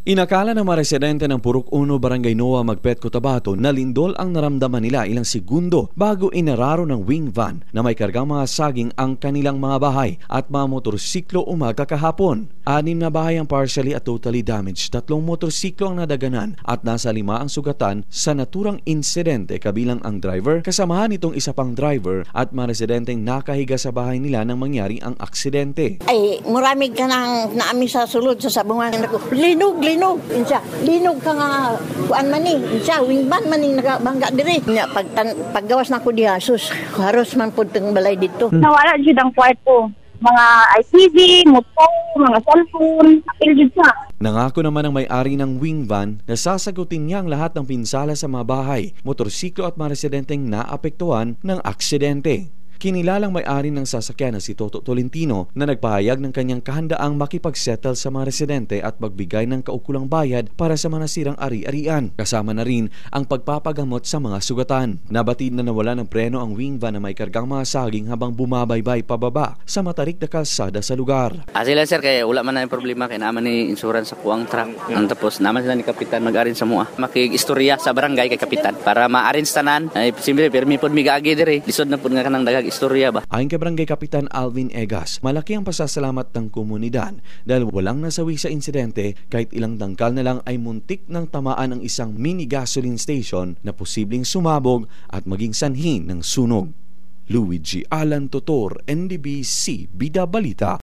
Inakala ng mga residente ng Purok 1, Barangay Noa, Magpet, Cotabato na lindol ang naramdaman nila ilang segundo bago inararo ng wing van na may kargang mga saging ang kanilang mga bahay at mga motorsiklo umaga kahapon. 6 na bahay ang partially at totally damaged. 3 motorsiklo ang nadaganan at nasa 5 ang sugatan sa naturang insidente kabilang ang driver, kasamahan nitong isa pang driver at mga residenteng nakahiga sa bahay nila nang mangyari ang aksidente. Ay, muramig ka nang naami sa sulod sa sabungan. Linog. Insya, linog ka nga kuan man ni. Insya, wingman man ning nagabangga diri. Nya paggawas na ko diha, sus, haros man pud teng balay dito. Nawala jud ang kwarto. Mga ICD, motor, mga cellphone, apil jud sa. Nangako naman ang may-ari ng wing van na sasagutin niya ang lahat ng pinsala sa mga bahay, motorsiklo at mga residenteng naapektuhan ng aksidente. Kinilalang may-ari ng sasakyan na si Toto Tolentino na nagpahayag ng kanyang kahandaang makipagsettle sa mga residente at magbigay ng kaukulang bayad para sa mga nasirang ari-arian. Kasama na rin ang pagpapagamot sa mga sugatan. Nabatid na nawala ng preno ang wing van na may kargang mga saging habang bumabaybay pababa sa matarik na kalsada sa lugar. Sila sir, kaya wala man na yung problema kaya naman ni insurance sa kuwang truck. Ang tapos naman sila ni Kapitan mag-arrange sa mua. Makig-istorya sa barangay kay Kapitan para ma-arrange tanan. Ay, simple, permi po migaagi diri. Lisod na po nga kanang dagag istorya ba? Ayon kay Barangay Kapitan Alvin Egas, malaki ang pasasalamat ng komunidad dahil walang nasawi sa insidente kahit ilang dangkal na lang ay muntik ng tamaan ang isang mini gasoline station na posibleng sumabog at maging sanhi ng sunog. Luigi Alan Totor, NDBC, Bida Balita.